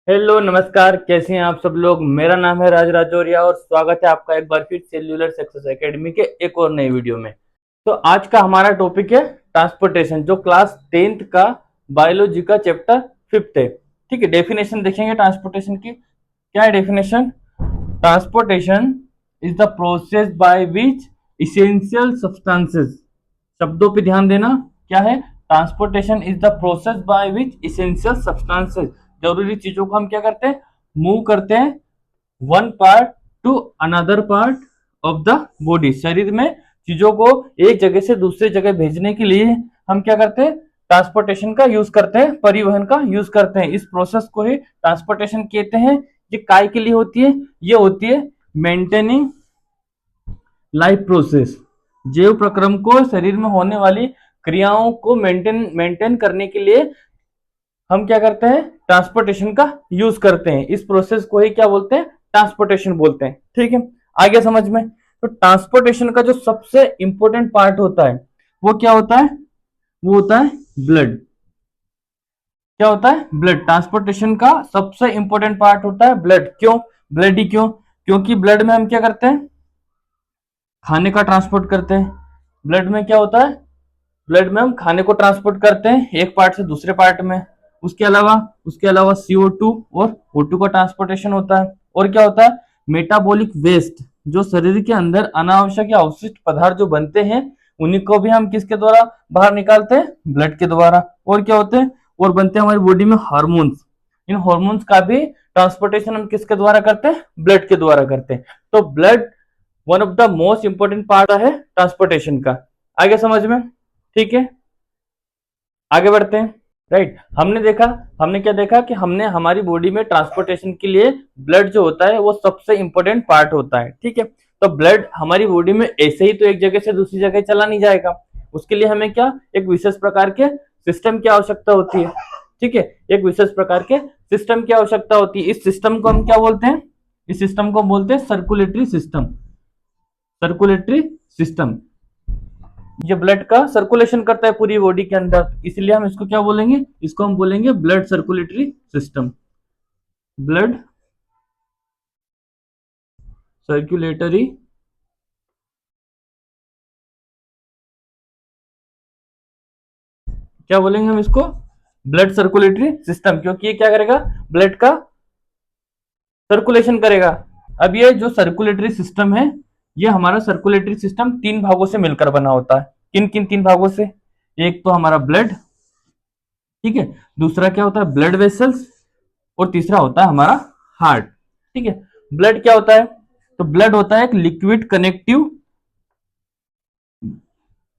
Hello नमस्कार, कैसे हैं आप सब लोग। मेरा नाम है राज राजौरिया और स्वागत है आपका एक बार फिर सेल्यूलर सक्सेस एकेडमी के एक और नई वीडियो में। तो आज का हमारा टॉपिक है ट्रांसपोर्टेशन, जो क्लास 10th का बायोलॉजी का चैप्टर 5th है। ठीक है, डेफिनेशन देखेंगे ट्रांसपोर्टेशन की। क्या है definition? Transportation is the process by which essential substances, शब्दों पे ध्यान देना। क्या है? Transportation is the process by which essential substances, जरूरी चीजों को हम क्या करते हैं, मूव करते हैं one part two another part of the body. शरीर में चीजों को एक जगह से दूसरे जगह भेजने के लिए हम क्या करते हैं, ट्रांसपोर्टेशन का यूज करते हैं, परिवहन का यूज करते हैं। इस प्रोसेस को ही ट्रांसपोर्टेशन कहते हैं। ये काय के लिए होती है? ये होती है मेंटेनिंग लाइफ प्रोसेस, जैव प्रक्रम को, शरीर में होने वाली क्रियाओं को मेंटेन करने के लिए हम क्या करते हैं, ट्रांसपोर्टेशन का यूज करते हैं। इस प्रोसेस को ही क्या बोलते हैं, ट्रांसपोर्टेशन बोलते हैं। ठीक है, आगे समझ में। तो ट्रांसपोर्टेशन का जो सबसे इंपॉर्टेंट पार्ट होता है वो क्या होता है? वो होता है ब्लड। क्या होता है? ब्लड। ट्रांसपोर्टेशन का सबसे इंपॉर्टेंट पार्ट होता है ब्लड। क्यों ब्लड ही क्यों? क्योंकि ब्लड में हम क्या करते हैं, खाने का ट्रांसपोर्ट करते हैं। ब्लड में क्या होता है? ब्लड में हम खाने को ट्रांसपोर्ट करते हैं एक पार्ट से दूसरे पार्ट में। उसके अलावा CO2 और O2 का ट्रांसपोर्टेशन होता है। और क्या होता है? मेटाबॉलिक वेस्ट, जो शरीर के अंदर अनावश्यक या अवशिष्ट पदार्थ जो बनते हैं उन्हीं को भी हम किसके द्वारा बाहर निकालते हैं? ब्लड के द्वारा। और क्या होते हैं? और बनते हैं हमारी बॉडी में हार्मोन्स। इन हार्मोन्स का भी ट्रांसपोर्टेशन हम किसके द्वारा करते हैं? ब्लड के द्वारा करते हैं। तो blood one of the most important part है ट्रांसपोर्टेशन का। आगे समझ में? ठीक है, आगे बढ़ते हैं। राइट, हमने क्या देखा कि हमने हमारी बॉडी में ट्रांसपोर्टेशन के लिए ब्लड जो होता है वो सबसे इंपॉर्टेंट पार्ट होता है। ठीक है, तो ब्लड हमारी बॉडी में ऐसे ही तो एक जगह से दूसरी जगह चला नहीं जाएगा। उसके लिए हमें क्या, एक विशेष प्रकार के सिस्टम की आवश्यकता होती है। ठीक है, एक विशेष प्रकार के सिस्टम की आवश्यकता होती है। इस सिस्टम को हम क्या बोलते हैं? इस सिस्टम को बोलते हैं सर्कुलेटरी सिस्टम। सर्कुलेटरी सिस्टम, ये ब्लड का सर्कुलेशन करता है पूरी बॉडी के अंदर, इसलिए हम इसको क्या बोलेंगे? इसको हम बोलेंगे blood circulatory system. Blood circulatory क्या बोलेंगे हम इसको? ब्लड सर्कुलेटरी सिस्टम, क्योंकि ये क्या करेगा? ब्लड का सर्कुलेशन करेगा। अब ये जो सर्कुलेटरी सिस्टम है, ये हमारा सर्कुलेटरी सिस्टम तीन भागों से मिलकर बना होता है। किन किन तीन भागों से? एक तो हमारा ब्लड, ठीक है, दूसरा क्या होता है? ब्लड वेसल्स, और तीसरा होता है हमारा हार्ट। ठीक है, ब्लड क्या होता है? तो ब्लड होता है एक लिक्विड कनेक्टिव,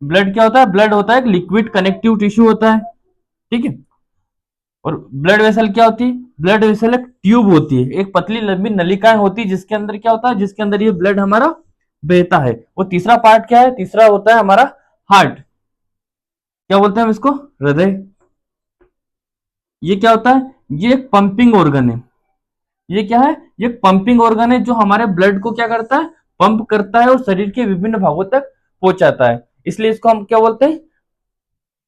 ब्लड क्या होता है? ब्लड होता है एक लिक्विड कनेक्टिव टिश्यू होता है। ठीक है, और ब्लड वेसल क्या होती है? ब्लड वेसल एक ट्यूब होती है, एक पतली लंबी नलिकाएं होती है जिसके अंदर क्या होता है, जिसके अंदर ये ब्लड हमारा बहता है। और तीसरा पार्ट क्या है? तीसरा होता है हमारा हार्ट। क्या बोलते हैं हम इसको? हृदय। ये क्या होता है? ये एक पंपिंग ऑर्गन है। ये क्या है? ये पंपिंग ऑर्गन है जो हमारे ब्लड को क्या करता है? पंप करता है और शरीर के विभिन्न भागों तक पहुंचाता है। इसलिए इसको हम क्या बोलते हैं?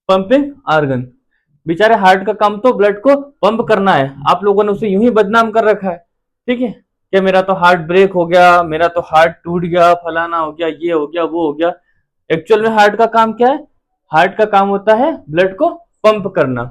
Pumping organ. बेचारे हार्ट का काम तो ब्लड को पंप करना है, आप लोगों ने उसे यूं ही बदनाम कर रखा है। ठीक है, क्या मेरा तो हार्ट ब्रेक हो गया, मेरा तो हार्ट टूट गया, फलाना हो गया, ये हो गया, वो हो गया। एक्चुअल में हार्ट का काम क्या है? हार्ट का काम होता है ब्लड को पंप करना।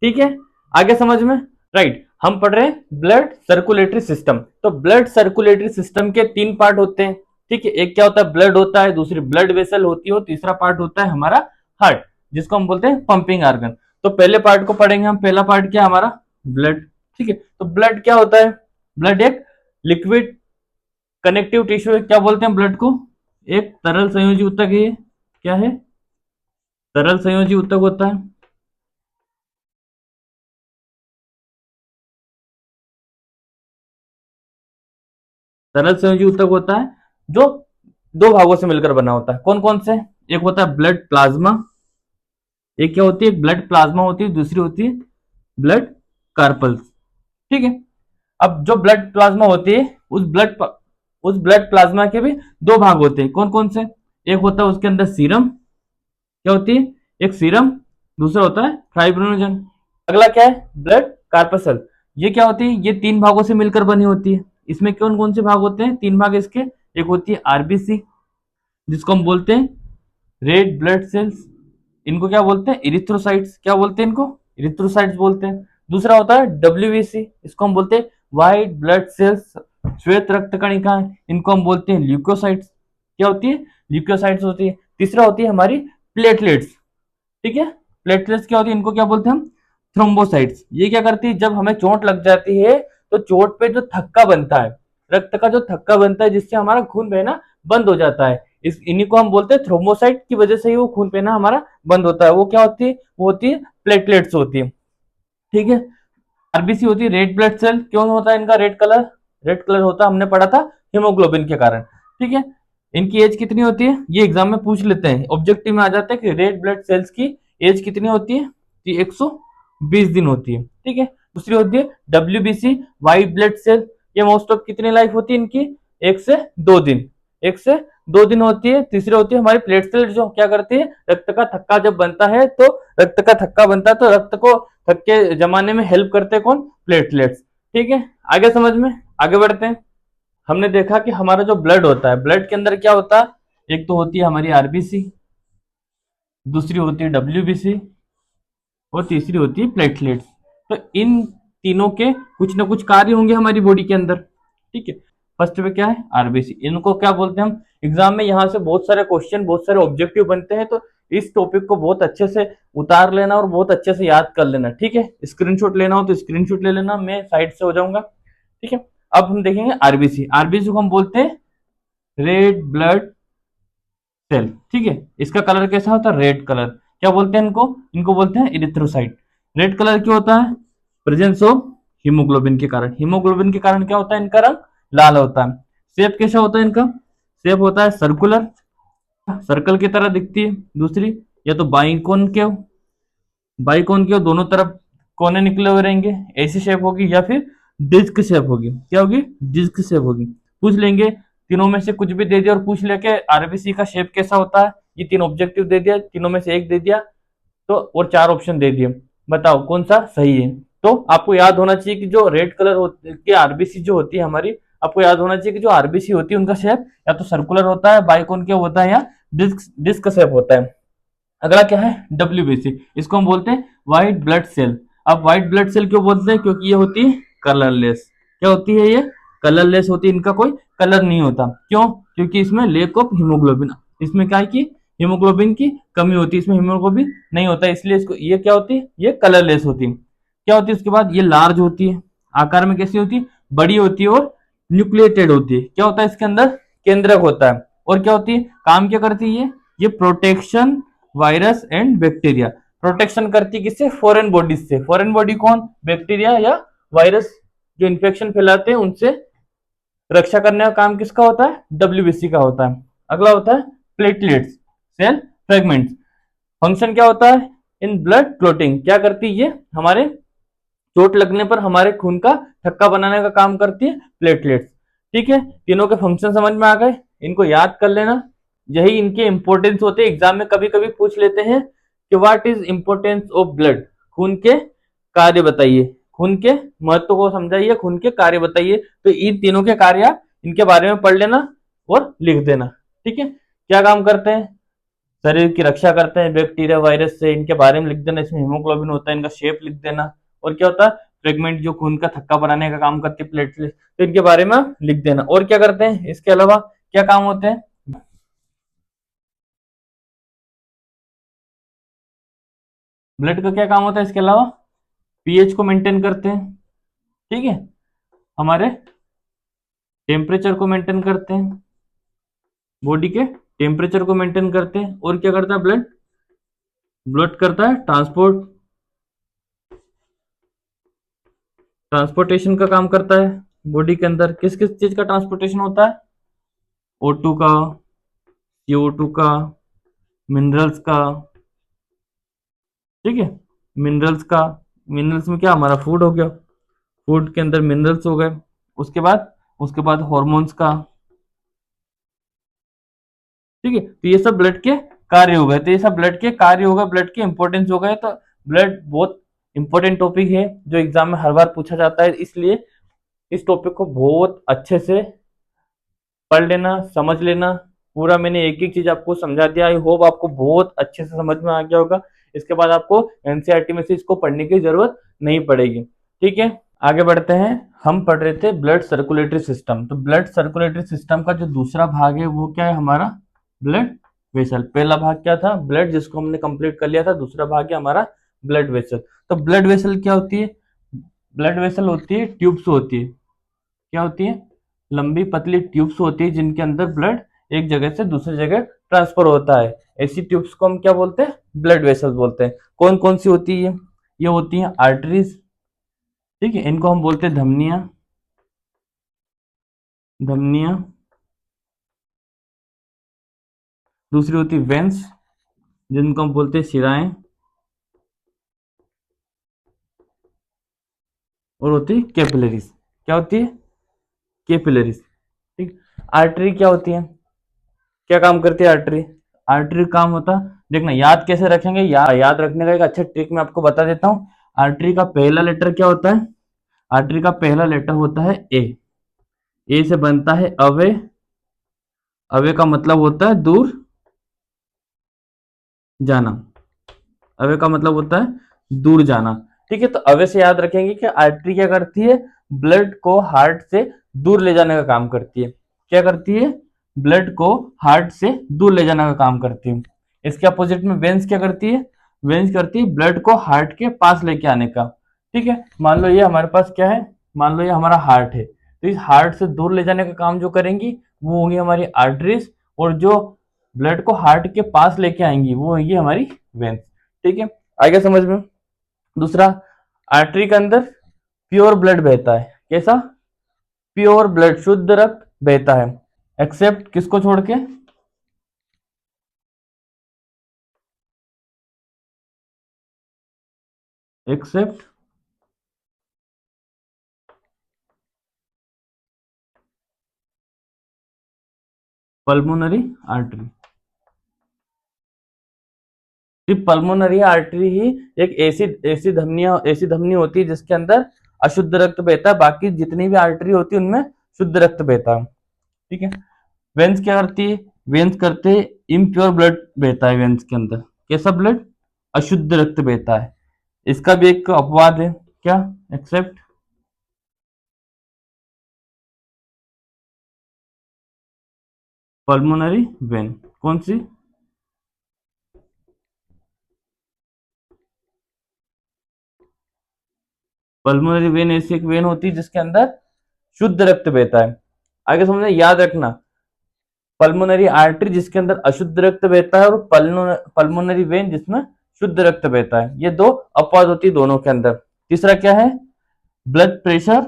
ठीक है, आगे समझ में। राइट, हम पढ़ रहे हैं ब्लड सर्कुलेटरी सिस्टम। तो ब्लड सर्कुलेटरी सिस्टम के तीन पार्ट होते हैं। ठीक है, एक क्या होता है? ब्लड होता है, दूसरी ब्लड वेसल होती है, और तीसरा पार्ट होता है हमारा हार्ट, जिसको हम बोलते हैं पंपिंग ऑर्गन। तो पहले पार्ट को पढ़ेंगे हम। पहला पार्ट क्या? हमारा ब्लड। ठीक है, तो ब्लड क्या होता है? ब्लड एक लिक्विड कनेक्टिव टिश्यू है। क्या बोलते हैं ब्लड को? एक तरल संयोजी ऊतक है। ये क्या है? तरल संयोजी ऊतक होता है। तरल संयोजी ऊतक होता है जो दो भागों से मिलकर बना होता है। कौन कौन से? एक होता है ब्लड प्लाज्मा। एक क्या होती है? ब्लड प्लाज्मा होती है, दूसरी होती है ब्लड कार्पल्स। ठीक है, अब जो ब्लड प्लाज्मा होती है, उस ब्लड प्लाज्मा के भी दो भाग होते हैं। कौन कौन से? एक होता है उसके अंदर सीरम। क्या होती है? एक सीरम, दूसरा होता है फाइब्रिनोजन। अगला क्या है? Blood corpuscle. ये क्या होती है, ये 3 भागों से मिलकर बनी होती है। इसमें कौन कौन से भाग होते हैं, 3 भाग इसके। एक होती है आरबीसी, जिसको हम बोलते हैं रेड ब्लड सेल्स, इनको क्या बोलते हैं, इरिथ्रोसाइट्स। क्या बोलते हैं इनको, इरिथ्रोसाइट्स बोलते हैं। दूसरा होता है डब्ल्यूबीसी, इसको हम बोलते हैं व्हाइट ब्लड सेल्स, श्वेत रक्त कणिकाएं, इनको हम बोलते हैं ल्यूकोसाइट्स। क्या होती है, ल्यूकोसाइट्स होती है। तीसरा होती है हमारी प्लेटलेट्स, ठीक है। प्लेटलेट्स क्या होती है, इनको क्या बोलते हैं हम, थ्रोम्बोसाइट्स। ये क्या करती है, जब हमें चोट लग जाती है तो चोट पे जो थक्का बनता है, रक्त का जो थक्का बनता है, जिससे हमारा खून बहना बंद हो जाता है, इस इन्हीं को हम बोलते हैं थ्रोम्बोसाइट की वजह से ही वो खून बहना हमारा बंद होता है। वो क्या होती है, वो होती है प्लेटलेट्स होती है, ठीक है। आरबीसी होती है रेड ब्लड सेल। क्यों होता है इनका रेड कलर, रेड कलर होता है, हमने पढ़ा था हीमोग्लोबिन के कारण, ठीक है। इनकी एज कितनी होती है, ये एग्जाम में पूछ लेते हैं, ऑब्जेक्टिव में आ जाता है कि रेड ब्लड सेल्स की एज कितनी होती है, 120 दिन होती है, ठीक है। दूसरी होती है डब्ल्यूबीसी व्हाइट ब्लड सेल, ये मोस्ट ऑफ कितनी लाइफ होती है इनकी, 1 से 2 दिन, 1 से 2 दिन होती है। तीसरी होती है हमारी प्लेटलेट, जो क्या करती है, रक्त का थक्का जब बनता है तो रक्त का थक्का बनता है तो रक्त को थक्के जमाने में हेल्प करते हैं कौन, प्लेटलेट्स, ठीक है। आगे समझ में, आगे बढ़ते हैं। हमने देखा कि हमारा जो ब्लड होता है, ब्लड के अंदर क्या होता है, एक तो होती है हमारी आरबीसी, दूसरी होती है डब्ल्यूबीसी, और तीसरी होती है प्लेटलेट्स। तो इन तीनों के कुछ ना कुछ कार्य होंगे हमारी बॉडी के अंदर, ठीक है। फर्स्ट में क्या है, आरबीसी, इनको क्या बोलते हैं हम, एग्जाम में यहाँ से बहुत सारे क्वेश्चन, बहुत सारे ऑब्जेक्टिव बनते हैं, तो इस टॉपिक को बहुत अच्छे से उतार लेना और बहुत अच्छे से याद कर लेना, ठीक है। स्क्रीनशॉट लेना हो तो स्क्रीनशॉट ले लेना, मैं साइड से हो जाऊंगा, ठीक है। अब हम देखेंगे आरबीसी। आरबीसी को हम बोलते हैं रेड ब्लड सेल, ठीक है। इसका कलर कैसा होता है, रेड कलर। क्या बोलते हैं इनको, इनको बोलते हैं इरिथ्रोसाइट। रेड कलर क्यों होता है, प्रेजेंस ऑफ हीमोग्लोबिन के कारण। हीमोग्लोबिन के कारण क्या होता है, इनका रंग लाल होता है। शेप कैसा होता है इनका, शेप होता है सर्कुलर, सर्कल की तरह दिखती है। दूसरी, या तो बाइकॉनकेव, बाइकॉनकेव दोनों तरफ कोने निकले हुए रहेंगे, ऐसी शेप होगी, या फिर डिस्क शेप होगी। क्या होगी, डिस्क शेप होगी। पूछ लेंगे, तीनों में से कुछ भी दे दिया और पूछ लिया कि आरबीसी का शेप कैसा होता है, ये 3 ऑब्जेक्टिव दे दिया, तीनों में से एक दे दिया तो, और 4 ऑप्शन दे दिए, बताओ कौन सा सही है। तो आपको याद होना चाहिए कि जो रेड कलर की आरबीसी जो होती है हमारी, आपको याद होना चाहिए कि जो आरबीसी होती है उनका शेप या तो सर्कुलर होता है, बाइकॉनकेव होता है, या डिस्क डिस्क शेप होता है। अगला क्या है, डब्ल्यूबीसी, इसको हम बोलते हैं व्हाइट ब्लड सेल। अब व्हाइट ब्लड सेल क्यों बोलते हैं, क्योंकि ये होती है कलरलेस। क्या होती है ये, कलरलेस होती है, इनका कोई कलर नहीं होता। क्यों, क्योंकि इसमें लेक ऑफ हीमोग्लोबिन, इसमें क्या है कि हीमोग्लोबिन की कमी होती है, इसमें हीमोग्लोबिन नहीं होता, इसलिए इसको ये क्या होती है, ये कलरलेस होती है। क्या होती है उसके बाद, ये लार्ज होती है, आकार में कैसी होती है, बड़ी होती है, और न्यूक्लिएटेड होती है। क्या होता है इसके अंदर, केंद्रक होता है। और क्या होती है, काम क्या करती है ये protection virus and bacteria, protection करती है किससे, फॉरेन बॉडीज से। फॉरेन बॉडी कौन, बैक्टीरिया या वायरस, जो इन्फेक्शन फैलाते हैं उनसे रक्षा करने का काम किसका होता है, डब्ल्यूबीसी का होता है। अगला होता है प्लेटलेट्स, सेल फ्रेगमेंट्स। फंक्शन क्या होता है, इन ब्लड क्लोटिंग, क्या करती है ये, हमारे चोट लगने पर हमारे खून का थक्का बनाने का काम करती है प्लेटलेट्स, ठीक है। तीनों के फंक्शन समझ में आ गए, इनको याद कर लेना, यही इनके इंपॉर्टेंस होते हैं। एग्जाम में कभी कभी पूछ लेते हैं कि what is importance of blood, खून के कार्य बताइए, खून के महत्व को समझाइए, खून के कार्य बताइए। तो इन तीनों के कार्य इनके बारे में पढ़ लेना और लिख देना, ठीक है। क्या काम करते हैं, शरीर की रक्षा करते हैं बैक्टीरिया वायरस से, इनके बारे में लिख देना, इसमें हीमोग्लोबिन होता है, इनका शेप लिख देना। और क्या होता है, फ्रेगमेंट जो खून का थक्का बनाने का काम करती है प्लेटलेट, तो इनके बारे में लिख देना। और क्या करते हैं, इसके अलावा क्या काम होते हैं, ब्लड का क्या काम होता है इसके अलावा, पीएच को मेंटेन करते हैं, ठीक है, हमारे टेम्परेचर को मेंटेन करते हैं, बॉडी के टेम्परेचर को मेंटेन करते हैं। और क्या करता है ब्लड, ब्लड करता है ट्रांसपोर्टेशन का काम करता है। बॉडी के अंदर किस किस चीज का ट्रांसपोर्टेशन होता है, O2 का, CO2 का, मिनरल्स का, ठीक है, मिनरल्स का। मिनरल्स में क्या, हमारा फूड हो गया, फूड के अंदर मिनरल्स हो गए। उसके बाद हार्मोन्स का, ठीक है। तो ये सब ब्लड के कार्य हो गए, तो ये सब ब्लड के कार्य हो गए, ब्लड के इंपॉर्टेंस हो गए। तो ब्लड बहुत इंपॉर्टेंट टॉपिक है जो एग्जाम में हर बार पूछा जाता है, इसलिए इस टॉपिक को बहुत अच्छे से पढ़ लेना, समझ लेना। पूरा मैंने एक एक चीज आपको समझा दिया। आई होप आपको बहुत अच्छे से समझ में आ गया होगा। इसके बाद आपको एनसीईआरटी में से इसको पढ़ने की जरूरत नहीं पड़ेगी। ठीक है, आगे बढ़ते हैं। हम पढ़ रहे थे ब्लड सर्कुलेटरी सिस्टम। तो ब्लड सर्कुलेटरी सिस्टम का जो दूसरा भाग है वो क्या है हमारा, ब्लड वेसल। पहला भाग क्या था, ब्लड, जिसको हमने कंप्लीट कर लिया था। दूसरा भाग है हमारा ब्लड वेसल। तो ब्लड वेसल क्या होती है, ब्लड वेसल होती है ट्यूब्स होती है। क्या होती है, लंबी पतली ट्यूब्स होती है जिनके अंदर ब्लड एक जगह से दूसरी जगह ट्रांसफर होता है। ऐसी ट्यूब्स को हम क्या बोलते हैं, ब्लड वेसल्स बोलते हैं। कौन कौन सी होती है, ये होती हैं आर्टरीज। ठीक है, इनको हम बोलते हैं धमनियां, धमनियां। दूसरी होती है वेंस, जिनको हम बोलते हैं शिराएं। और होती है कैपिलरीज। क्या होती है, कैपिलरीज। ठीक, आर्टरी क्या होती है, क्या काम करती है आर्टरी। आर्टरी काम होता, देखना याद कैसे रखेंगे, याद रखने का एक अच्छा ट्रिक मैं आपको बता देता हूँ। आर्टरी का पहला लेटर क्या होता है, आर्टरी का पहला लेटर होता है ए। ए से बनता है अवे। अवे का मतलब होता है दूर जाना। अवे का मतलब होता है दूर जाना। ठीक है, तो अवे से याद रखेंगे कि आर्टरी क्या करती है, ब्लड को हार्ट से दूर ले जाने का काम करती है। क्या करती है, ब्लड को हार्ट से दूर ले जाने का काम करती है। इसके अपोजिट में वेंस क्या करती है, वेंस करती है ब्लड को हार्ट के पास लेके आने का। ठीक है, मान लो ये हमारे पास क्या है, मान लो ये हमारा हार्ट है, तो इस हार्ट से दूर ले जाने का काम जो करेंगी वो होंगी हमारी आर्टरीज, और जो ब्लड को हार्ट के पास लेके आएंगी वो होंगी हमारी वेंस। ठीक है, आ गया समझ में। दूसरा, आर्टरी के अंदर प्योर ब्लड बहता है। कैसा, प्योर ब्लड, शुद्ध रक्त बहता है। एक्सेप्ट किसको छोड़ के, एक्सेप्ट पल्मोनरी आर्टरी। सिर्फ पल्मोनरी आर्टरी ही एक ऐसी ऐसी धमनी होती है जिसके अंदर अशुद्ध रक्त बहता है। बाकी जितनी भी आर्टरी होती है उनमें शुद्ध रक्त बहता है। ठीक है, वेंस क्या करती है, वेंस करते हैं इम्प्योर ब्लड बहता है वेंस के अंदर। कैसा ब्लड, अशुद्ध रक्त बहता है। इसका भी एक अपवाद है, क्या, एक्सेप्ट पल्मोनरी वेन। कौन सी, पल्मोनरी वेन ऐसी एक वेन होती है जिसके अंदर शुद्ध रक्त बहता है। आगे समझना, याद रखना, पल्मोनरी आर्टरी जिसके अंदर अशुद्ध रक्त बहता है, और पल्मोनरी वेन जिसमें शुद्ध रक्त बहता है। ये दो अपवाद होती है दोनों के अंदर। तीसरा क्या है, ब्लड प्रेशर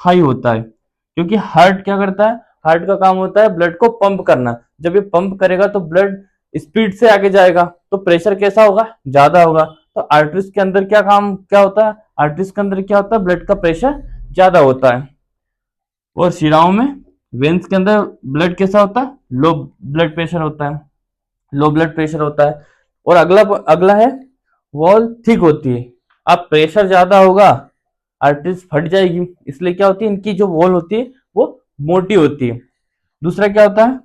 हाई होता है, क्योंकि हार्ट क्या करता है, हार्ट का काम होता है ब्लड को पंप करना। जब ये पंप करेगा तो ब्लड स्पीड से आगे जाएगा, तो प्रेशर कैसा होगा, ज्यादा होगा। तो आर्टरीज के अंदर क्या काम क्या होता है, आर्टरीज के अंदर क्या होता है, ब्लड का प्रेशर ज्यादा होता है। और शिराओं में, वेन्स के अंदर ब्लड कैसा होता है, लो ब्लड प्रेशर होता है, लो ब्लड प्रेशर होता है। और अगला अगला है, वॉल थिक होती है। अब प्रेशर ज्यादा होगा, आर्टरीज फट जाएगी, इसलिए क्या होती है, इनकी जो वॉल होती है वो मोटी होती है। दूसरा क्या होता है,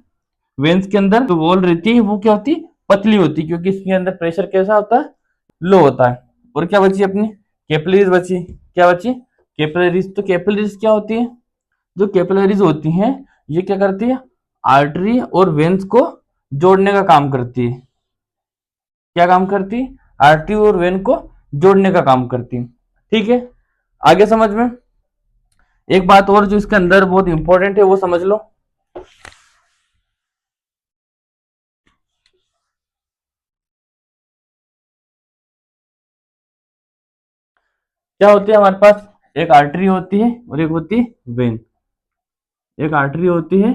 वेन्स के अंदर जो वॉल रहती है वो क्या होती है, पतली होती है, क्योंकि इसके अंदर प्रेशर कैसा होता है, लो होता है। और क्या बची अपनी, कैपिलरीज बची। क्या बची, कैपिलरीज। तो कैपिलरीज क्या होती है, जो कैपिलरीज होती हैं ये क्या करती है, आर्टरी और वेन्स को जोड़ने का काम करती है। क्या काम करती है, आर्टरी और वेन को जोड़ने का काम करती है। ठीक है, आगे समझ में। एक बात और जो इसके अंदर बहुत इंपॉर्टेंट है वो समझ लो। क्या होती है हमारे पास, एक आर्टरी होती है और एक होती है वेन। एक आर्टरी होती है,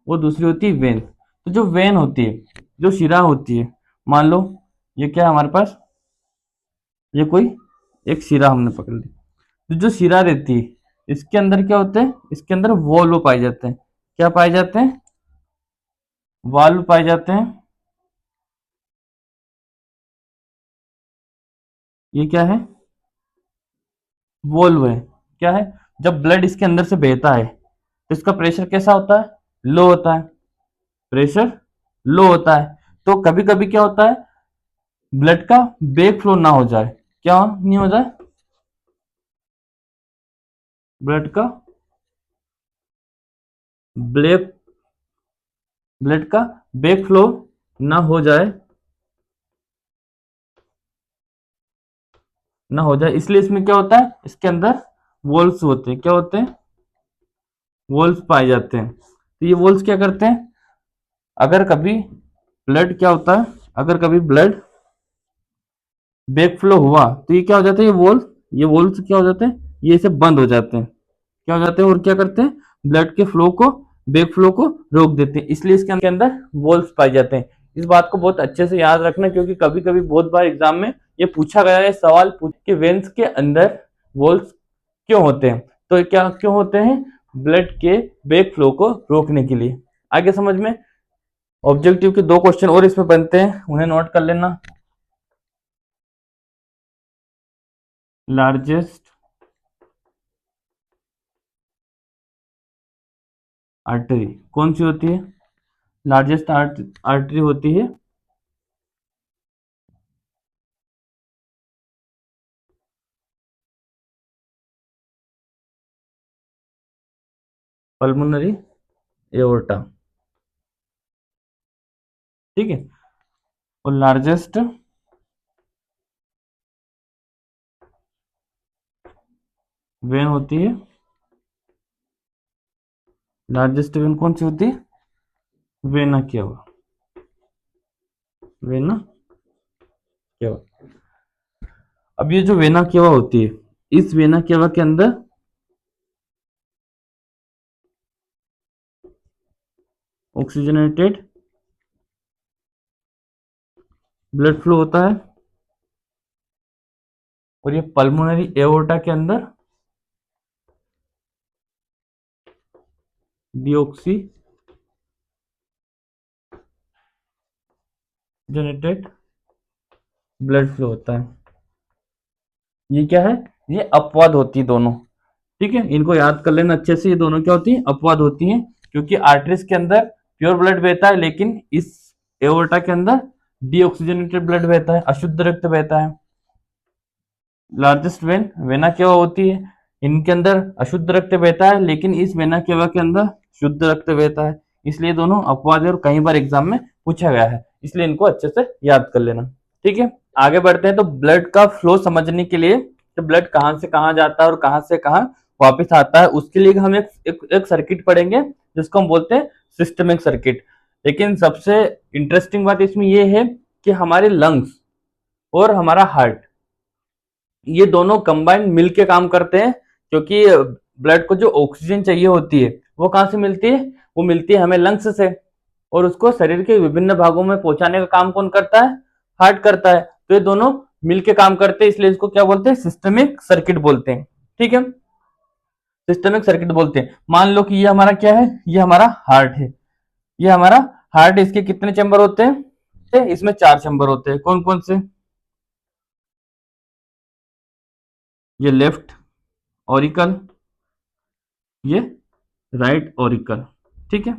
वो दूसरी होती है वेन। तो जो वेन होती है, जो शिरा होती है, मान लो ये क्या है हमारे पास, ये कोई एक शिरा हमने पकड़ ली। तो जो शिरा रहती है इसके अंदर क्या होते हैं, इसके अंदर वॉल्व पाए जाते हैं। क्या पाए जाते हैं, वाल्व पाए जाते हैं। ये क्या है, वोल्व है। क्या है? जब ब्लड इसके अंदर से बहता है तो इसका प्रेशर कैसा होता है? लो होता है। प्रेशर लो होता है। तो कभी कभी क्या होता है, ब्लड का बैक फ्लो ना हो जाए। क्या नहीं हो जाए? ब्लड का ब्लैक ब्लड का बैक फ्लो ना हो जाए, ना हो जाए, इसलिए इसमें क्या होता है, इसके अंदर वोल्स होते हैं। क्या होते हैं? वोल्स पाए जाते हैं। तो ये वोल्स क्या करते हैं, अगर कभी ब्लड क्या होता है, अगर कभी ब्लड बैक फ्लो हुआ तो ये क्या हो जाता है, ये वोल्स क्या हो जाते हैं, ये इसे बंद हो जाते हैं। क्या हो जाते हैं और क्या करते हैं, ब्लड के फ्लो को, बैक फ्लो को रोक देते हैं। इसलिए इसके अंदर वोल्स पाए जाते हैं। इस बात को बहुत अच्छे से याद रखना, क्योंकि कभी कभी बहुत बार एग्जाम में ये पूछा गया है, सवाल पूछ के वेन्स के अंदर वोल्स क्यों होते हैं। तो क्या क्यों होते हैं? ब्लड के बैक फ्लो को रोकने के लिए। आगे समझ में? ऑब्जेक्टिव के 2 क्वेश्चन और इसमें बनते हैं, उन्हें नोट कर लेना। लार्जेस्ट आर्टरी कौन सी होती है? लार्जेस्ट आर्टरी होती है पल्मोनरी एओर्टा। ठीक है। और लार्जेस्ट वेन होती है, लार्जेस्ट वेन कौन सी होती है? Vena cava. Vena cava. अब ये जो वेना केवा होती है, इस वेना केवा के अंदर ऑक्सीजनेटेड ब्लड फ्लो होता है, और ये पल्मोनरी एओर्टा के अंदर डीऑक्सीजनेटेड ब्लड फ्लो होता है। ये क्या है? ये अपवाद होती है दोनों। ठीक है, इनको याद कर लेना अच्छे से। ये दोनों क्या होती है? अपवाद होती हैं, क्योंकि आर्टरीज के अंदर प्योर ब्लड बहता है, लेकिन इस एओर्टा के अंदर डीऑक्सीजनेटेड ब्लड बहता है, अशुद्ध रक्त बहता है। लार्जेस्ट वेन वेना केवा होती है, इनके अंदर अशुद्ध रक्त बहता है, लेकिन इस वेना केवा के अंदर शुद्ध रक्त बहता है। इसलिए दोनों अपवाद है और कई बार एग्जाम में पूछा गया है, इसलिए इनको अच्छे से याद कर लेना। ठीक है, आगे बढ़ते हैं। तो ब्लड का फ्लो समझने के लिए, तो ब्लड कहाँ से कहाँ जाता है और कहाँ से कहाँ वापस आता है, उसके लिए हम एक सर्किट पढ़ेंगे जिसको हम बोलते हैं सिस्टमिक सर्किट। लेकिन सबसे इंटरेस्टिंग बात इसमें यह है कि हमारे लंग्स और हमारा हार्ट, ये दोनों कंबाइन मिलके काम करते हैं, क्योंकि ब्लड को जो ऑक्सीजन चाहिए होती है वो कहाँ से मिलती है? वो मिलती है हमें लंग्स से, और उसको शरीर के विभिन्न भागों में पहुंचाने का काम कौन करता है? हार्ट करता है। तो ये दोनों मिलके काम करते हैं, इसलिए इसको क्या बोलते हैं? सिस्टमिक सर्किट बोलते हैं। ठीक है, सिस्टमिक सर्किट बोलते हैं। मान लो कि ये हमारा क्या है? ये हमारा हार्ट है। ये हमारा हार्ट है। इसके कितने चैम्बर होते हैं? इसमें 4 चैम्बर होते हैं। कौन कौन से? ये लेफ्ट ऑरिकल, ये राइट ऑरिकल। ठीक है,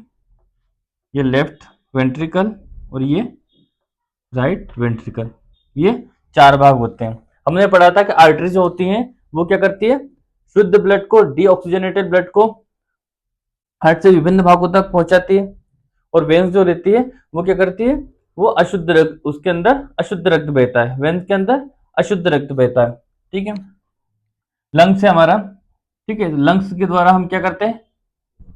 ये लेफ्ट वेंट्रिकल और ये राइट वेंट्रिकल। ये 4 भाग होते हैं। हमने पढ़ा था कि आर्टरी जो होती हैं वो क्या करती है? शुद्ध ब्लड को, डीऑक्सीजनेटेड ब्लड को हार्ट से विभिन्न भागों तक पहुंचाती है। और वेन्स जो रहती है वो क्या करती है? वो अशुद्ध रक्त, उसके अंदर अशुद्ध रक्त बहता है, वेन्स के अंदर अशुद्ध रक्त बहता है। ठीक है, लंग्स है हमारा। ठीक है, लंग्स के द्वारा हम क्या करते हैं?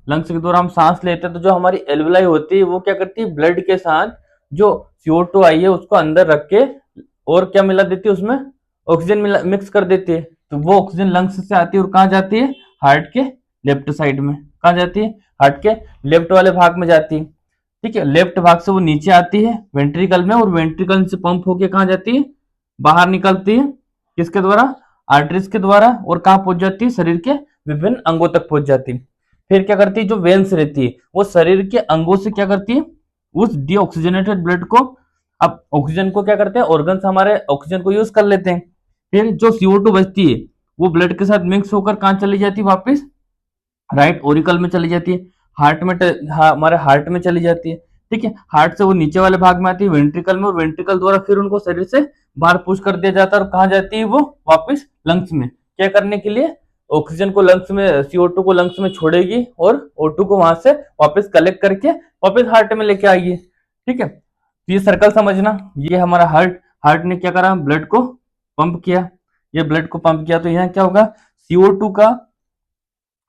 लंग्स के द्वारा हम सांस लेते हैं। तो जो हमारी एल्वुलाई होती है वो क्या करती है? ब्लड के साथ जो CO2 आई है उसको अंदर रख के और क्या मिला देती है? उसमें ऑक्सीजन मिक्स कर देती है। तो वो ऑक्सीजन लंग्स से आती है और कहाँ जाती है? हार्ट के लेफ्ट साइड में। कहाँ जाती है? हार्ट के लेफ्ट वाले भाग में जाती है। ठीक है, लेफ्ट भाग से वो नीचे आती है वेंट्रिकल में, और वेंट्रिकल से पंप होके कहाँ जाती है? बाहर निकलती है। किसके द्वारा? आर्टरीज के द्वारा। और कहाँ पहुंच जाती है? शरीर के विभिन्न अंगों तक पहुंच जाती है। फिर क्या करती है? जो वेन्स रहती है वो शरीर के अंगों से क्या करती है? उस डीऑक्सीजनेटेड ब्लड को, अब ऑक्सीजन को क्या करते हैं? ऑर्गन्स हमारे ऑक्सीजन को यूज कर लेते हैं। फिर जो CO2 बचती है वो ब्लड के साथ मिक्स होकर कहाँ चली जाती है वापस, राइट ओरिकल में चली जाती है, हार्ट में हमारे हार्ट में चली जाती है। ठीक है, हार्ट से वो नीचे वाले भाग में आती है वेंट्रिकल में, और वेंट्रिकल द्वारा फिर उनको शरीर से बाहर पुश कर दिया जाता है, और कहाँ जाती है वो वापस लंग्स में, क्या करने के लिए, ऑक्सीजन को लंग्स में, CO2 को लंग्स में छोड़ेगी और O2 को वहां से वापस कलेक्ट करके वापस हार्ट में लेके आएगी। ठीक है, ये सर्कल समझना, ये हमारा हार्ट, हार्ट ने क्या करा, ब्लड को पंप किया, ये ब्लड को पंप किया, तो यहाँ क्या होगा, CO2 का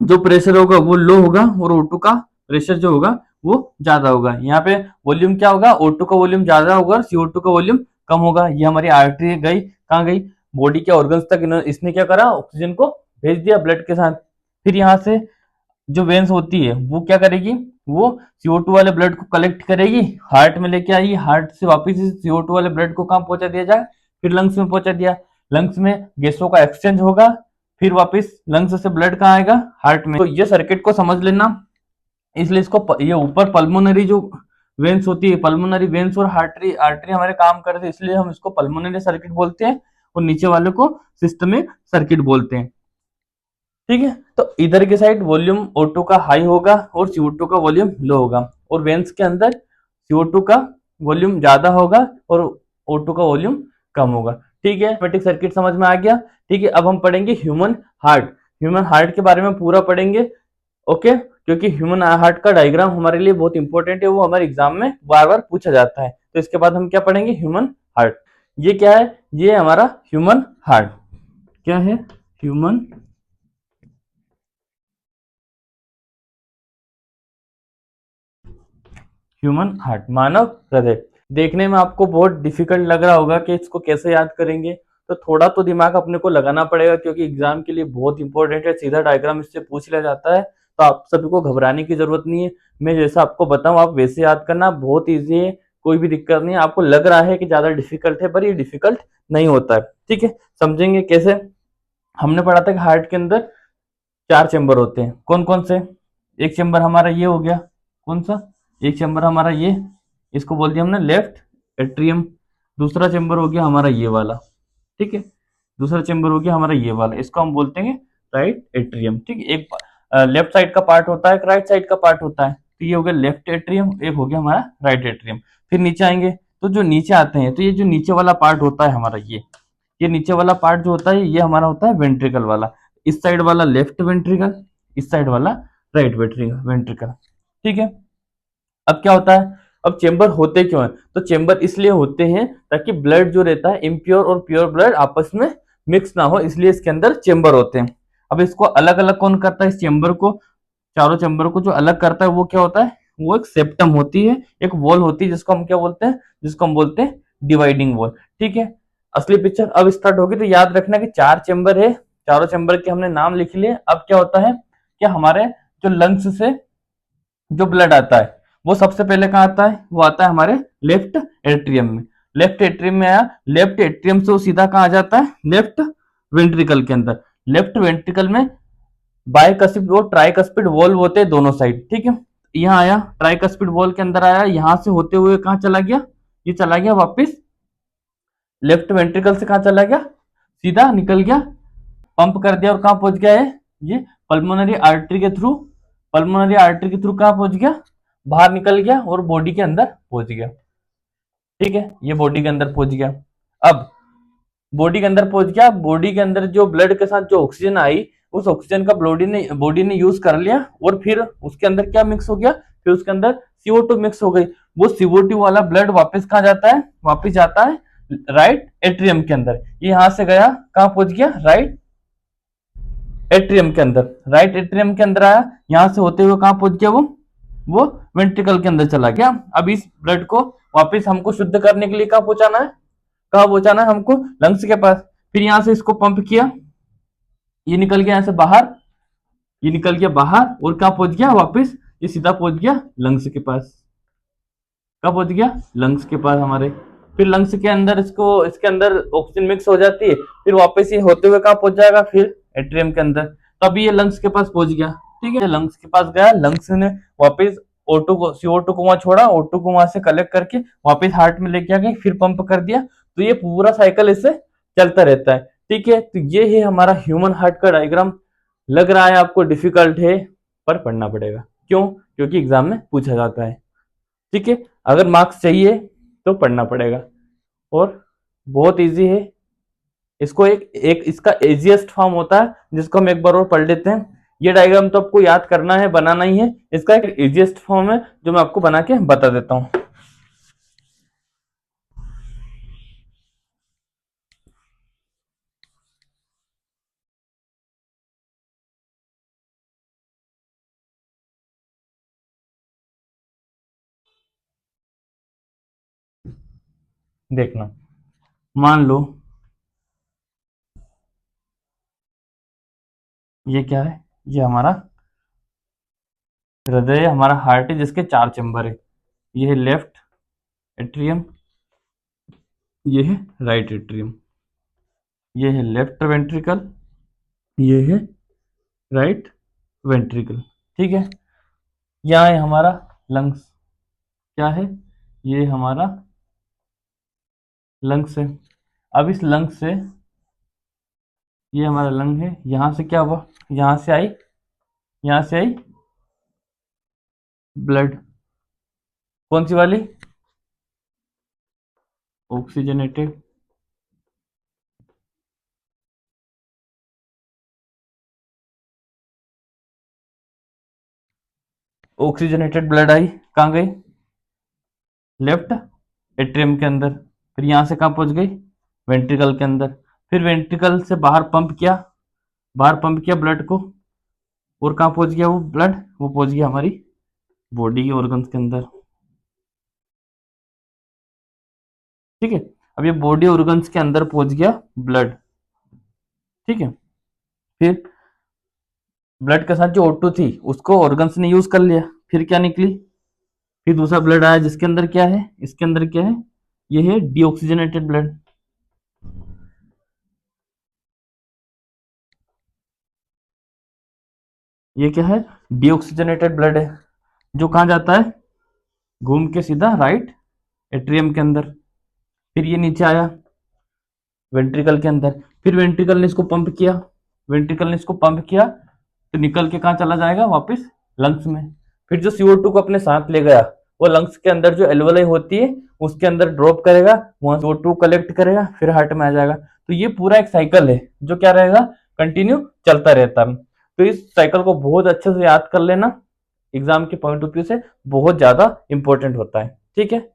जो प्रेशर होगा वो लो होगा, और O2 का प्रेशर जो होगा वो ज्यादा होगा। यहाँ पे वॉल्यूम क्या होगा, O2 का वॉल्यूम ज्यादा होगा और CO2 का वॉल्यूम कम होगा। ये हमारी आर्टरी गई, कहाँ गई, बॉडी के ऑर्गन्स तक इसने क्या करा, ऑक्सीजन को भेज दिया ब्लड के साथ। फिर यहाँ से जो वेन्स होती है वो क्या करेगी, वो CO2 वाले ब्लड को कलेक्ट करेगी, हार्ट में लेके आएगी, हार्ट से वापस CO2 वाले ब्लड को कहाँ पहुंचा दिया जाए, फिर लंग्स में पहुंचा दिया, लंग्स में गैसों का एक्सचेंज होगा, फिर वापस लंग्स से ब्लड कहाँ आएगा, हार्ट में। तो ये सर्किट को समझ लेना, इसलिए इसको ये ऊपर पल्मोनरी जो वेन्स होती है, पल्मोनरी वेन्स और आर्टरी आर्टरी हमारे काम करते हैं, इसलिए हम इसको पल्मोनरी सर्किट बोलते हैं, और नीचे वाले को सिस्टमिक सर्किट बोलते हैं। ठीक है, तो इधर के साइड वॉल्यूम O2 का हाई होगा और CO2 का वॉल्यूम लो होगा, और वेन्स के अंदर CO2 का वॉल्यूम ज्यादा होगा और O2 का वॉल्यूम कम होगा। ठीक है, मैग्नेटिक सर्किट समझ में आ गया। ठीक है, अब हम पढ़ेंगे ह्यूमन हार्ट, ह्यूमन हार्ट के बारे में पूरा पढ़ेंगे। ओके, क्योंकि ह्यूमन हार्ट का डायग्राम हमारे लिए बहुत इंपॉर्टेंट है, वो हमारे एग्जाम में बार बार पूछा जाता है। तो इसके बाद हम क्या पढ़ेंगे, ह्यूमन हार्ट। ये क्या है, ये हमारा ह्यूमन हार्ट, क्या है, ह्यूमन ह्यूमन हार्ट, मानव हृदय। देखने में आपको बहुत डिफिकल्ट लग रहा होगा कि इसको कैसे याद करेंगे, तो थोड़ा तो दिमाग अपने को लगाना पड़ेगा, क्योंकि एग्जाम के लिए बहुत इंपॉर्टेंट है, सीधा डायग्राम इससे पूछ लिया जाता है। तो आप सभी को घबराने की जरूरत नहीं है, मैं जैसा आपको बताऊं आप वैसे याद करना, बहुत ईजी है, कोई भी दिक्कत नहीं है। आपको लग रहा है कि ज्यादा डिफिकल्ट है, पर ये डिफिकल्ट नहीं होता है। ठीक है, समझेंगे कैसे। हमने पढ़ा था कि हार्ट के अंदर 4 चेंबर होते हैं, कौन कौन से, एक चेंबर हमारा ये हो गया, कौन सा, एक चेंबर हमारा ये, इसको बोल दिया हमने लेफ्ट एट्रियम। दूसरा चेंबर हो गया हमारा ये वाला, ठीक है, दूसरा चेंबर हो गया हमारा ये वाला, इसको हम बोलते हैं राइट एट्रियम। ठीक है, एक लेफ्ट साइड का पार्ट होता है, एक राइट साइड का पार्ट होता है, तो ये हो गया लेफ्ट एट्रियम, एक हो गया हमारा राइट एट्रियम। फिर नीचे आएंगे, तो जो नीचे आते हैं, तो ये जो नीचे वाला पार्ट होता है हमारा, ये नीचे वाला पार्ट जो होता है, ये हमारा होता है वेंट्रिकल वाला, इस साइड वाला लेफ्ट वेंट्रिकल, इस साइड वाला राइट वेंट्रिकल। ठीक है, अब क्या होता है, अब चेंबर होते क्यों हैं, तो चेंबर इसलिए होते हैं ताकि ब्लड जो रहता है इम्प्योर और प्योर ब्लड आपस में मिक्स ना हो, इसलिए इसके अंदर चेंबर होते हैं। अब इसको अलग अलग कौन करता है, इस चेंबर को, चारों चेंबर को जो अलग करता है वो क्या होता है, वो एक सेप्टम होती है, एक वॉल होती है, जिसको हम क्या बोलते हैं, जिसको हम बोलते हैं डिवाइडिंग वॉल। ठीक है, असली पिक्चर अब स्टार्ट होगी, तो याद रखना कि 4 चेंबर है, चारों चेंबर के हमने नाम लिख लिए। अब क्या होता है कि हमारे जो लंग्स से जो ब्लड आता है वो सबसे पहले कहाँ आता है, वो आता है हमारे लेफ्ट एट्रियम में, लेफ्ट एट्रियम में आया, लेफ्ट एट्रियम से वो सीधा कहाँ आ जाता है, लेफ्ट वेंट्रिकल के अंदर, लेफ्ट वेंट्रिकल में बाइकस्पिड और ट्राइकस्पिड वॉल्व होते हैं दोनों साइड। ठीक है, यहाँ आया, ट्राइकस्पिड वॉल्व के अंदर आया, यहाँ से होते हुए कहाँ चला गया, ये चला गया वापिस लेफ्ट वेंट्रिकल से, कहाँ चला गया, सीधा निकल गया, पंप कर दिया और कहाँ पहुंच गया है, ये पल्मोनरी आर्टरी के थ्रू, पल्मोनरी आर्टरी के थ्रू कहाँ पहुंच गया, बाहर निकल गया और बॉडी के अंदर पहुंच गया। ठीक है, ये बॉडी के अंदर पहुंच गया। अब बॉडी के अंदर पहुंच गया, बॉडी के अंदर जो ब्लड के साथ जो ऑक्सीजन आई, उस ऑक्सीजन का बॉडी ने यूज कर लिया, और फिर उसके अंदर क्या मिक्स हो गया, फिर उसके अंदर CO2 मिक्स हो गई। वो CO2 वाला ब्लड वापस कहाँ जाता है, वापस जाता है राइट एट्रियम के अंदर। ये यहां से गया, कहां पहुंच गया, राइट एट्रियम के अंदर, राइट एट्रियम के अंदर आया, यहां से होते हुए कहां पहुंच गया, वो वेंट्रिकल के अंदर चला गया। अब इस ब्लड को वापस हमको शुद्ध करने के लिए कहां पहुंचाना है, कहां पहुंचाना है हमको, लंग्स के पास। फिर यहां से इसको पंप किया, ये निकल गया यहां से बाहर, ये निकल गया बाहर, और कहां पहुंच गया वापस, ये सीधा पहुंच गया लंग्स के पास। कब पहुंच गया, लंग्स के पास हमारे। फिर लंग्स के अंदर इसके अंदर ऑक्सीजन मिक्स हो जाती है, फिर वापस ये होते हुए कहां पहुंच जाएगा, फिर एट्रियम के अंदर। तो अभी ये लंग्स के पास पहुंच गया। ठीक है, लंग्स के पास गया, लंग्स ने वापस O2 को, CO2 को वहां छोड़ा, O2 को वहां से कलेक्ट करके वापस हार्ट में लेके आ गए, फिर पंप कर दिया। तो ये पूरा साइकिल इससे चलता रहता है। ठीक है, तो ये है हमारा ह्यूमन हार्ट का डायग्राम। लग रहा है आपको डिफिकल्ट है, पर पढ़ना पड़ेगा। क्यों? क्योंकि एग्जाम में पूछा जाता है। ठीक है, अगर मार्क्स चाहिए तो पढ़ना पड़ेगा, और बहुत इजी है। इसको एक इसका इजीएस्ट फॉर्म होता है, जिसको हम एक बार और पढ़ लेते हैं। ये डायग्राम तो आपको याद करना है, बनाना ही है। इसका एक इजीएस्ट फॉर्म है जो मैं आपको बना के बता देता हूं। देखना, मान लो ये क्या है, ये हमारा हृदय, हमारा हार्ट है, जिसके 4 चैम्बर है। ये है लेफ्ट एट्रियम, ये है राइट एट्रियम, ये है लेफ्ट वेंट्रिकल, ये है राइट वेंट्रिकल। ठीक है, यहाँ है हमारा लंग्स। क्या है? ये हमारा लंग्स है। अब इस लंग्स से, ये हमारा लंग है, यहाँ से क्या हुआ, यहाँ से आई ब्लड। कौन सी वाली? ऑक्सीजनेटेड। ऑक्सीजनेटेड ब्लड आई, कहाँ गई? लेफ्ट एट्रियम के अंदर। फिर यहाँ से कहाँ पहुंच गई? वेंट्रिकल के अंदर। फिर वेंट्रिकल से बाहर पंप किया ब्लड को, और कहाँ पहुंच गया वो ब्लड? वो पहुंच गया हमारी बॉडी के ऑर्गन्स के अंदर। ठीक है, अब ये बॉडी ऑर्गन्स के अंदर पहुंच गया ब्लड। ठीक है, फिर ब्लड के साथ जो O2 थी उसको ऑर्गन्स ने यूज कर लिया। फिर क्या निकली? फिर दूसरा ब्लड आया, जिसके अंदर क्या है, इसके अंदर क्या है? ये है डीऑक्सीजनेटेड ब्लड। ये क्या है? डीऑक्सीजनेटेड ब्लड है, जो कहाँ जाता है? घूम के सीधा राइट एट्रियम के अंदर। फिर ये नीचे आया वेंट्रिकल के अंदर। फिर वेंट्रिकल ने इसको पंप किया, तो निकल के कहाँ चला जाएगा? वापस लंग्स में। फिर जो CO2 को अपने साथ ले गया, वो लंग्स के अंदर जो एल्वोलाई होती है उसके अंदर ड्रॉप करेगा, वहां CO2 कलेक्ट करेगा, फिर हार्ट में आ जाएगा। तो ये पूरा एक साइकिल है जो क्या रहेगा? कंटिन्यू चलता रहता है। तो इस साइकिल को बहुत अच्छे से याद कर लेना, एग्जाम के पॉइंट ऑफ व्यू से बहुत ज्यादा इंपॉर्टेंट होता है। ठीक है,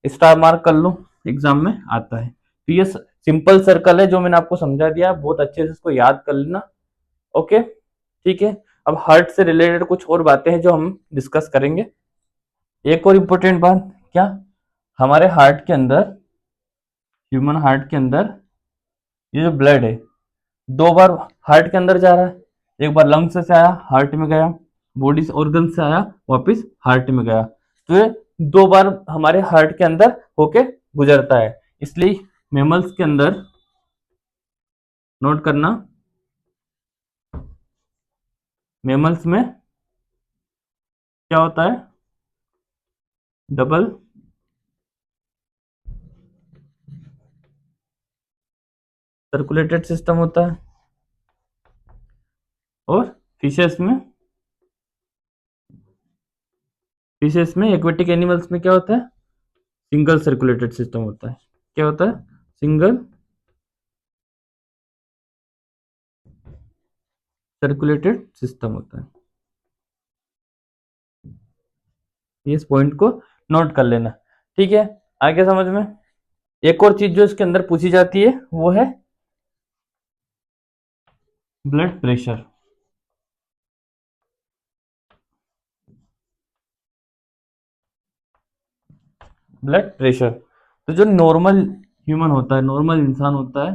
स्टार मार्क कर लो, एग्जाम में आता है। तो ये सिंपल सर्कल है जो मैंने आपको समझा दिया, बहुत अच्छे से इसको याद कर लेना। ओके, ठीक है। अब हार्ट से रिलेटेड कुछ और बातें हैं जो हम डिस्कस करेंगे। एक और इम्पोर्टेंट बात, क्या? हमारे हार्ट के अंदर, ह्यूमन हार्ट के अंदर, ये जो ब्लड है, 2 बार हार्ट के अंदर जा रहा है। एक बार लंग्स से आया, हार्ट में गया, बॉडी ऑर्गन से आया, वापस हार्ट में गया। तो ये 2 बार हमारे हार्ट के अंदर होके गुजरता है। इसलिए मेमल्स के अंदर, नोट करना, मेमल्स में क्या होता है? डबल सर्कुलेटेड सिस्टम होता है। और फिशेस में, एक्वेटिक एनिमल्स में क्या होता है? सिंगल सर्कुलेटेड सिस्टम होता है। क्या होता है? सिंगल सर्कुलेटेड सिस्टम होता है। इस पॉइंट को नोट कर लेना। ठीक है, आगे समझ में। एक और चीज जो इसके अंदर पूछी जाती है वो है ब्लड प्रेशर। ब्लड प्रेशर, तो जो नॉर्मल ह्यूमन होता है, नॉर्मल इंसान होता है,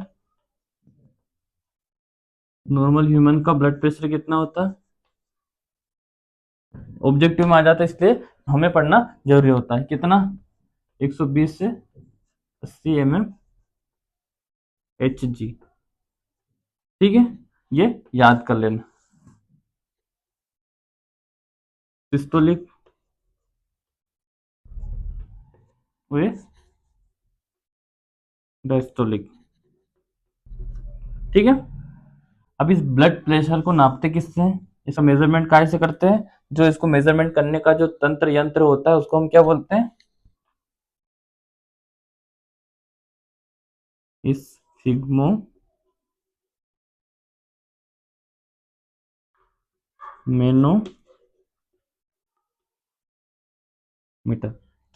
नॉर्मल ह्यूमन का ब्लड प्रेशर कितना होता है? ऑब्जेक्टिव में आ जाता है, इसलिए हमें पढ़ना जरूरी होता है। कितना? 120 से 80 mmHg। ठीक है, ये याद कर लेना। सिस्टोलिक वे डायस्टोलिक। ठीक है। अब इस ब्लड प्रेशर को नापते किससे हैं? इसका मेजरमेंट काय से करते हैं? जो इसको मेजरमेंट करने का जो तंत्र यंत्र होता है उसको हम क्या बोलते हैं? इस फिग्मो मेनोमीटर,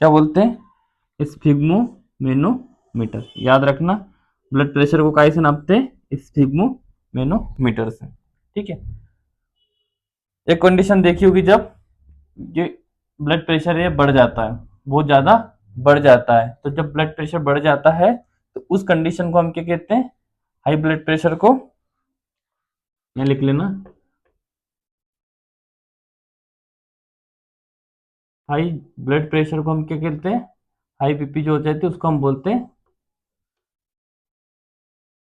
क्या बोलते हैं? इस फिग्मो मेनोमीटर। याद रखना, ब्लड प्रेशर को काय से नापते हैं? इस फिग्मो मेनोमीटर से। ठीक है। एक कंडीशन देखी होगी, जब ये ब्लड प्रेशर ये बढ़ जाता है, बहुत ज्यादा बढ़ जाता है, तो जब ब्लड प्रेशर बढ़ जाता है तो उस कंडीशन को हम क्या कहते हैं? हाई ब्लड प्रेशर को, यहाँ लिख लेना, हाई ब्लड प्रेशर को हम क्या कहते हैं? हाई बीपी जो हो जाती है उसको हम बोलते हैं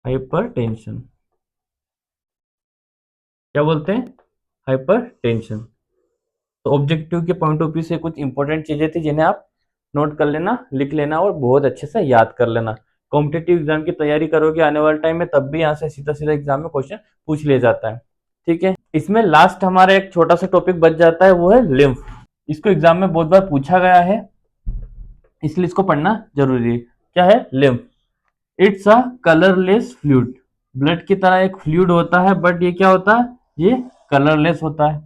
हाइपरटेंशन। क्या बोलते हैं? हाइपरटेंशन। तो ऑब्जेक्टिव के पॉइंट ऑफ व्यू से कुछ इंपॉर्टेंट चीजें थी जिन्हें आप नोट कर लेना, लिख लेना और बहुत अच्छे से याद कर लेना। कॉम्पिटेटिव एग्जाम की तैयारी करोगे आने वाले टाइम में, तब भी यहाँ से सीधा सीधा एग्जाम में क्वेश्चन पूछ लिया जाता है। ठीक है। इसमें लास्ट हमारा एक छोटा सा टॉपिक बच जाता है, वो है लिम्फ। इसको एग्जाम में बहुत बार पूछा गया है, इसलिए इसको पढ़ना जरूरी है। क्या है lymph? It's a colourless fluid. Blood की तरह एक फ्लूइड होता है, बट ये क्या होता है? ये कलरलेस होता है।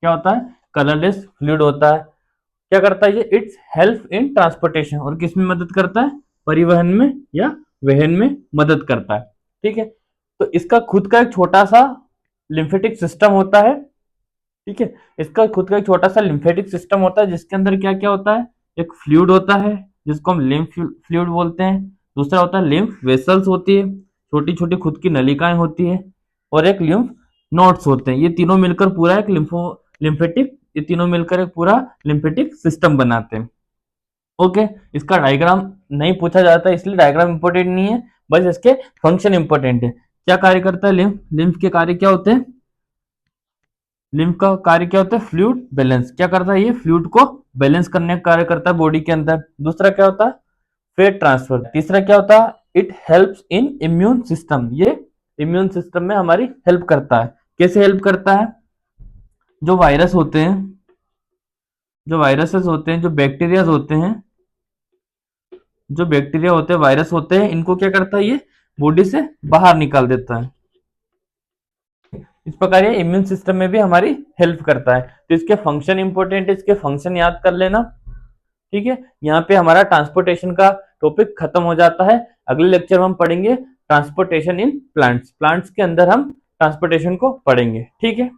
क्या होता है? कलरलेस फ्लूइड होता है। क्या करता है ये? It's help in transportation. और किस में मदद करता है? परिवहन में या वहन में मदद करता है। ठीक है। तो इसका खुद का एक छोटा सा लिम्फेटिक सिस्टम होता है। ठीक है। इसका खुद का एक छोटा सा लिम्फेटिक सिस्टम होता है, जिसके अंदर क्या क्या होता है? एक फ्लूइड होता है जिसको हम लिम्फ फ्लूइड बोलते हैं। दूसरा होता है लिम्फ वेसल्स होती है, छोटी छोटी खुद की नलिकाएं होती है। और एक लिम्फ नोड्स होते हैं। ये तीनों मिलकर पूरा एक लिम्फेटिक, ये तीनों मिलकर एक पूरा लिम्फेटिक सिस्टम बनाते हैं। ओके। इसका डायग्राम नहीं पूछा जाता, इसलिए डायग्राम इंपॉर्टेंट नहीं है, बस इसके फंक्शन इंपॉर्टेंट है। क्या कार्य करता है लिम्फ? लिम्फ के कार्य क्या होते हैं? लिम्फ का कार्य क्या होता है? Fluid balance. क्या करता है ये? फ्लूइड को बैलेंस करने का कार्य करता है बॉडी के अंदर। दूसरा क्या होता है? Fat transfer. तीसरा क्या होता है? It helps in immune system. ये इम्यून सिस्टम में हमारी हेल्प करता है। कैसे हेल्प करता है? जो वायरस होते हैं, जो वायरसेस होते हैं, जो बैक्टीरिया होते हैं, जो बैक्टीरिया होते हैं, वायरस होते हैं, इनको क्या करता है ये? बॉडी से बाहर निकाल देता है। इस प्रकार ये इम्यून सिस्टम में भी हमारी हेल्प करता है। तो इसके फंक्शन इंपॉर्टेंट है, इसके फंक्शन याद कर लेना। ठीक है। यहाँ पे हमारा ट्रांसपोर्टेशन का टॉपिक खत्म हो जाता है। अगले लेक्चर में हम पढ़ेंगे ट्रांसपोर्टेशन इन प्लांट्स। प्लांट्स के अंदर हम ट्रांसपोर्टेशन को पढ़ेंगे। ठीक है।